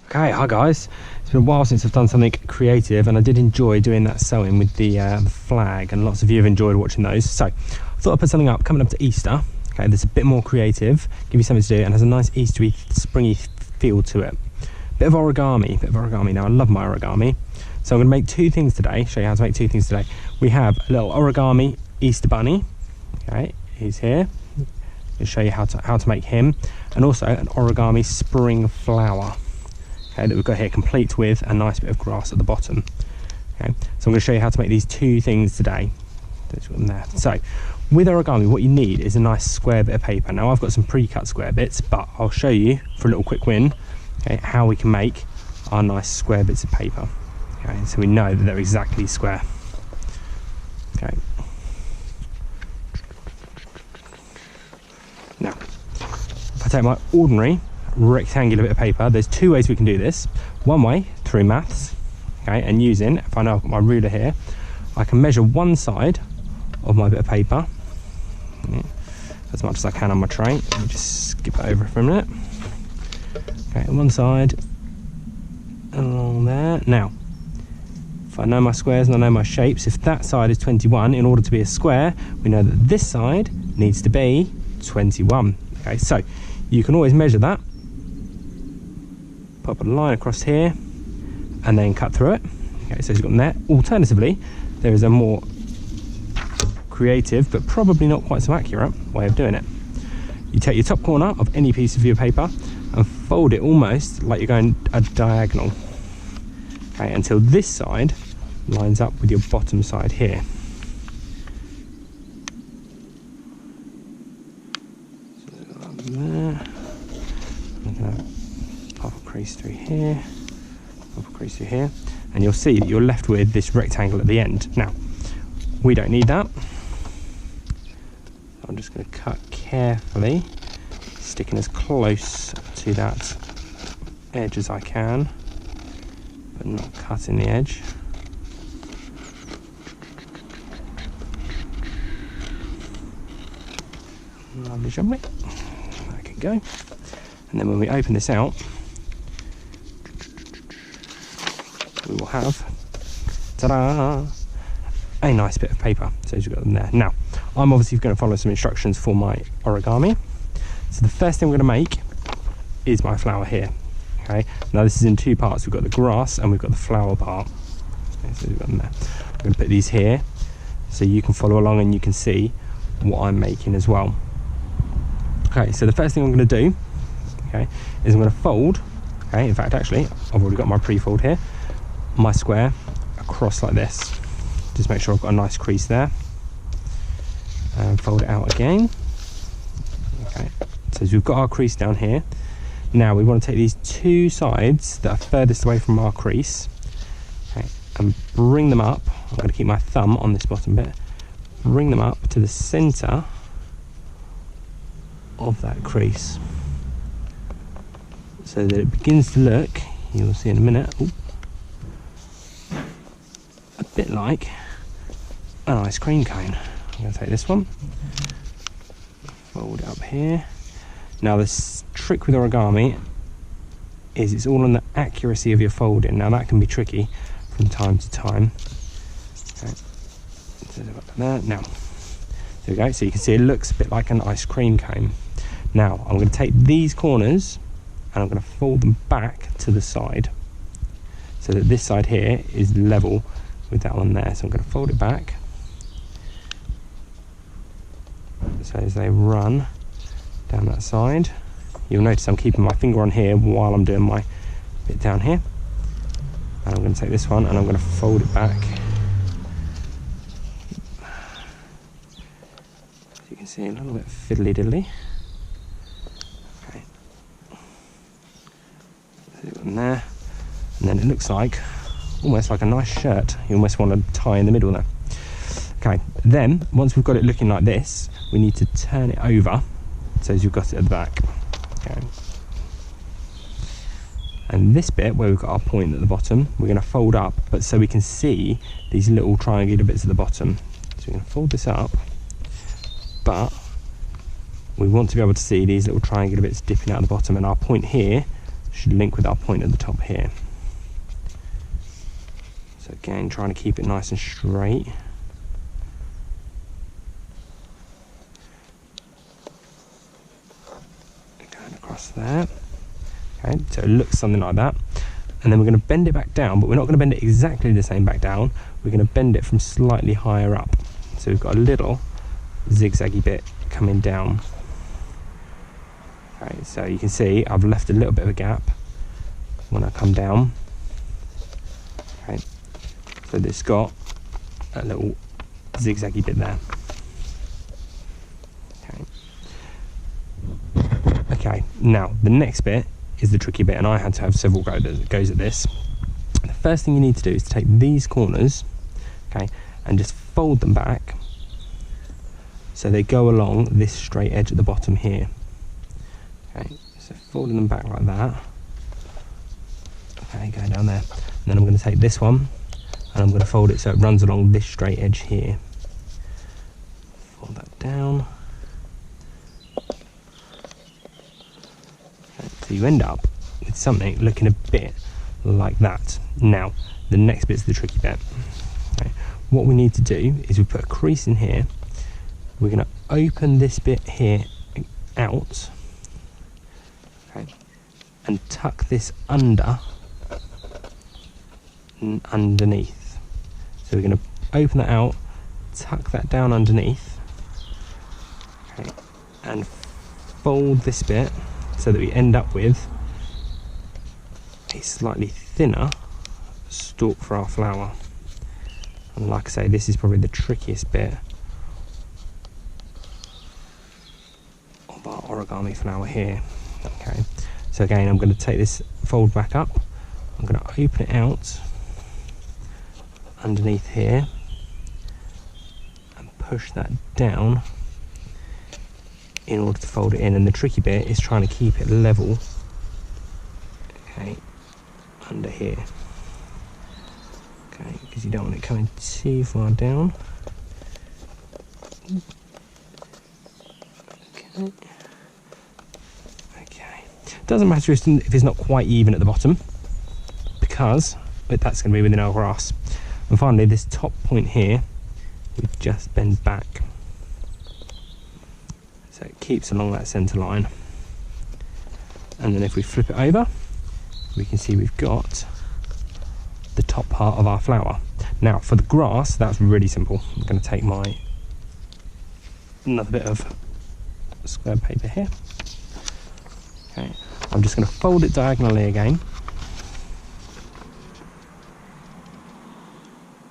Okay, hi guys. It's been a while since I've done something creative, and I did enjoy doing that sewing with the flag, and lots of you have enjoyed watching those. So I thought I'd put something up coming up to Easter. Okay, that's a bit more creative, give you something to do, and has a nice Eastery, springy feel to it. Bit of origami. Now I love my origami, so I'm going to make two things today. Show you how to make two things today. We have a little origami Easter bunny. Okay, he's here. I'll show you how to make him, and also an origami spring flower. Okay, that we've got here, complete with a nice bit of grass at the bottom. Okay, so I'm going to show you how to make these two things today. So with origami, what you need is a nice square bit of paper. Now I've got some pre-cut square bits, but I'll show you for a little quick win, okay, how we can make our nice square bits of paper. Okay, so we know that they're exactly square. Okay. Now, if I take my ordinary rectangular bit of paper, there's two ways we can do this. One way, through maths, okay, and using, if I know I've got my ruler here, I can measure one side of my bit of paper, as much as I can on my tray. Let me just skip it over for a minute. Okay, one side along there. Now, if I know my squares and I know my shapes, if that side is 21, in order to be a square, we know that this side needs to be 21. Okay, so you can always measure that, pop a line across here, and then cut through it. Okay, so you've got that. Alternatively, there is a more creative, but probably not quite so accurate way of doing it. You take your top corner of any piece of your paper and fold it almost like you're going a diagonal. Okay, until this side lines up with your bottom side here. There. I'm going to pop a crease through here, and you'll see that you're left with this rectangle at the end. Now, we don't need that. I'm just going to cut carefully, sticking as close to that edge as I can, but not cutting the edge. Lovely jubbly. There we go. And then when we open this out, we will have, ta-da, a nice bit of paper. So you've got them there. Now, I'm obviously going to follow some instructions for my origami. So the first thing we're going to make is my flower here. Okay. Now this is in two parts. We've got the grass and we've got the flower part. Okay, so we've got them there. I'm going to put these here so you can follow along and you can see what I'm making as well. Okay, so the first thing I'm going to do, okay, is I'm going to fold, okay, in fact actually I've already got my pre-fold here, my square across like this. Just make sure I've got a nice crease there, and fold it out again. Okay, so we've got our crease down here. Now we want to take these two sides that are furthest away from our crease, okay, and bring them up. I'm going to keep my thumb on this bottom bit, bring them up to the centre of that crease, so that it begins to look, you'll see in a minute, a bit like an ice cream cone. I'm going to take this one, fold it up here. Now this trick with origami is it's all on the accuracy of your folding. Now that can be tricky from time to time. Okay. So there. Now, there we go. So you can see it looks a bit like an ice cream cone. Now I'm going to take these corners and I'm going to fold them back to the side so that this side here is level with that one there. So I'm going to fold it back so as they run down that side. You'll notice I'm keeping my finger on here while I'm doing my bit down here. And I'm going to take this one and I'm going to fold it back. As you can see, a little bit fiddly diddly. There, and then it looks like almost like a nice shirt. You almost want to tie in the middle there. Okay, then once we've got it looking like this, we need to turn it over so as you've got it at the back. Okay, and this bit where we've got our point at the bottom, we're going to fold up, but so we can see these little triangular bits at the bottom. So we're going to fold this up, but we want to be able to see these little triangular bits dipping out of the bottom, and our point here should link with our point at the top here. So again, trying to keep it nice and straight. Going across there. Okay, so it looks something like that. And then we're going to bend it back down, but we're not going to bend it exactly the same back down. We're going to bend it from slightly higher up. So we've got a little zigzaggy bit coming down. Okay, so you can see I've left a little bit of a gap when I come down. Okay, so this got a little zigzaggy bit there. Okay. Okay, now the next bit is the tricky bit, and I had to have several goes at this. The first thing you need to do is to take these corners, okay, and just fold them back so they go along this straight edge at the bottom here. Okay, so folding them back like that. Okay, go down there. And then I'm going to take this one and I'm going to fold it so it runs along this straight edge here. Fold that down. So you end up with something looking a bit like that. Now, the next bit's the tricky bit. Okay. What we need to do is we put a crease in here. We're going to open this bit here out, okay, and tuck this underneath. So we're going to open that out, tuck that down underneath, okay, and fold this bit so that we end up with a slightly thinner stalk for our flower. And like I say, this is probably the trickiest bit of our origami flower here. Okay, so again, I'm going to take this fold back up, I'm going to open it out underneath here and push that down in order to fold it in, and the tricky bit is trying to keep it level, okay, under here, okay, because you don't want it coming too far down. Okay, okay. Doesn't matter if it's not quite even at the bottom, because that's going to be within our grass. And finally, this top point here, we just bend back. So it keeps along that centre line. And then if we flip it over, we can see we've got the top part of our flower. Now for the grass, that's really simple. I'm going to take another bit of square paper here. Okay, I'm just going to fold it diagonally again.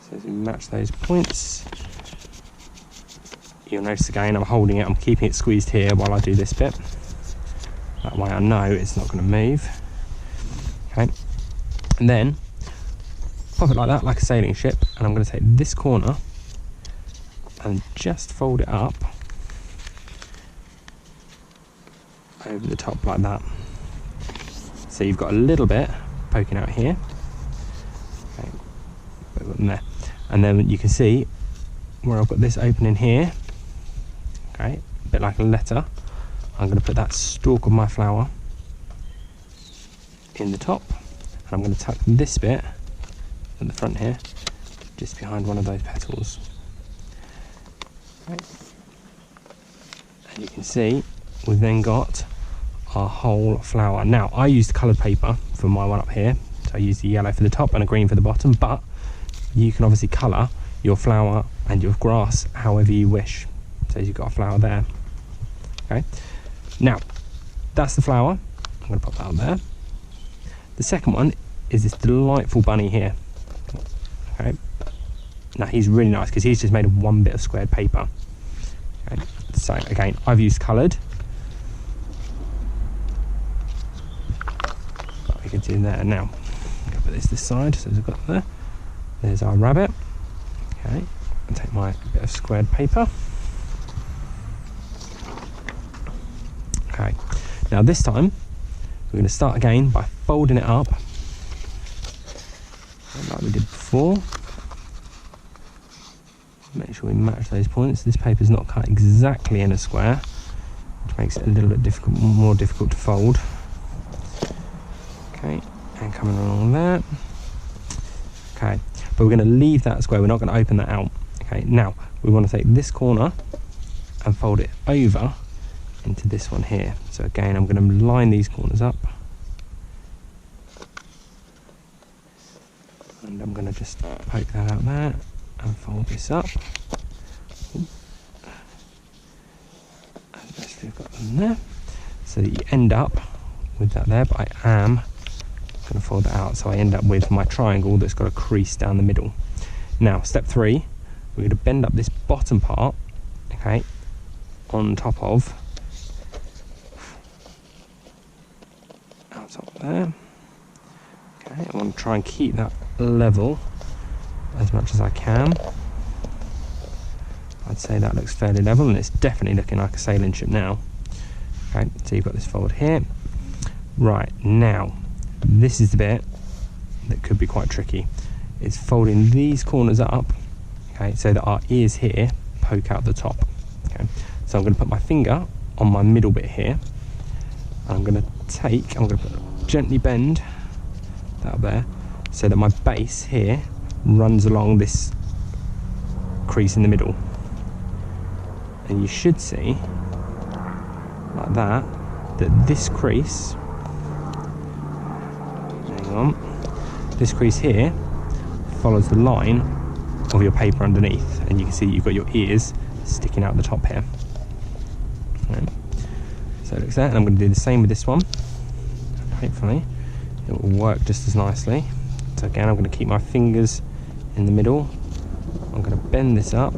So as we match those points, you'll notice again I'm holding it, I'm keeping it squeezed here while I do this bit. That way I know it's not going to move. Okay, and then pop it like that, like a sailing ship, and I'm going to take this corner and just fold it up over the top like that. So you've got a little bit poking out here. Okay, put it in there. And then you can see where I've got this opening here. Okay, a bit like a letter. I'm going to put that stalk of my flower in the top, and I'm going to tuck this bit at the front here, just behind one of those petals. Okay. And you can see we've then got our whole flower. Now I used coloured paper for my one up here, so I used the yellow for the top and a green for the bottom, but you can obviously colour your flower and your grass however you wish. So you've got a flower there. Okay, now that's the flower. I'm going to pop that on there. The second one is this delightful bunny here. Okay, now he's really nice because he's just made of one bit of squared paper. Okay, so again, I've used coloured. But we can do that now. I'll put this side, so we've got there. There's our rabbit. Okay, I'll take my bit of squared paper. Okay, now this time we're going to start again by folding it up like we did before. Make sure we match those points. This paper's not cut exactly in a square, which makes it a little bit more difficult to fold. Okay, and coming along there. Okay, but we're going to leave that square, we're not going to open that out. Okay, now we want to take this corner and fold it over into this one here. So again, I'm going to line these corners up, and I'm going to just poke that out there and fold this up. And just got them there, so that you end up with that there, but I am going to fold that out so I end up with my triangle that's got a crease down the middle. Now step 3, we're going to bend up this bottom part, okay, on top of there. Okay, I want to try and keep that level as much as I can. I'd say that looks fairly level, and it's definitely looking like a sailing ship now. Okay, so you've got this fold here. Right, now this is the bit that could be quite tricky. It's folding these corners up, okay, so that our ears here poke out the top. Okay, so I'm going to put my finger on my middle bit here. I'm going to gently bend that up there so that my base here runs along this crease in the middle, and you should see like that this crease, hang on, this crease here follows the line of your paper underneath, and you can see you've got your ears sticking out the top here. Okay. So it looks there, and I'm going to do the same with this one. Hopefully it will work just as nicely. So again, I'm going to keep my fingers in the middle. I'm going to bend this up.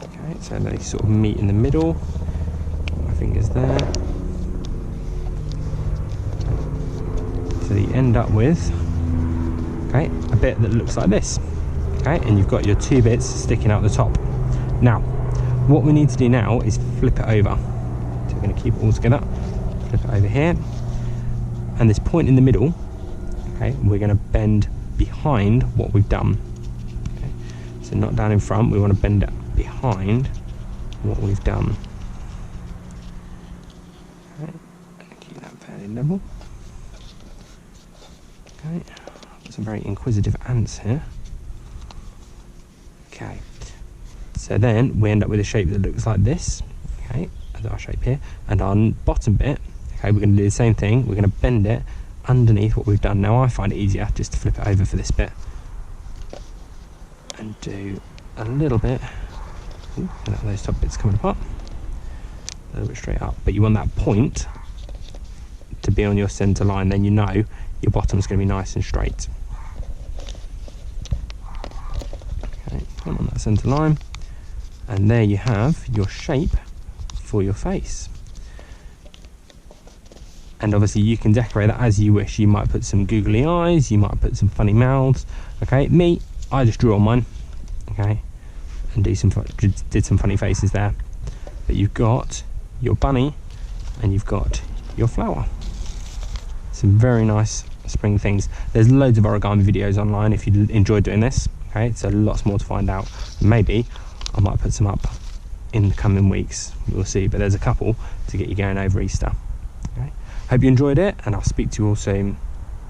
Okay, so they sort of meet in the middle. My fingers there. So you end up with, okay, a bit that looks like this. Okay, and you've got your two bits sticking out the top. Now, what we need to do now is flip it over. So we're going to keep it all together. Flip it over here, and this point in the middle, okay, we're going to bend behind what we've done. Okay, so not down in front, we want to bend it behind what we've done. Okay, keep that fairly level. Okay, got some very inquisitive ants here. Okay, so then we end up with a shape that looks like this. Okay, as our shape here, and our bottom bit, okay, we're going to do the same thing. We're going to bend it underneath what we've done. Now I find it easier just to flip it over for this bit and do a little bit. Ooh, those top bits coming apart, a little bit straight up, but you want that point to be on your center line, then you know your bottom's going to be nice and straight. Okay, point on that center line, and there you have your shape for your face. And obviously you can decorate that as you wish. You might put some googly eyes, you might put some funny mouths. Okay, me, I just drew on mine, okay, and did some funny faces there. But you've got your bunny and you've got your flower. Some very nice spring things. There's loads of origami videos online if you enjoy doing this. Okay, so lots more to find out. Maybe I might put some up in the coming weeks, we'll see, but there's a couple to get you going over Easter. Okay, hope you enjoyed it, and I'll speak to you all soon.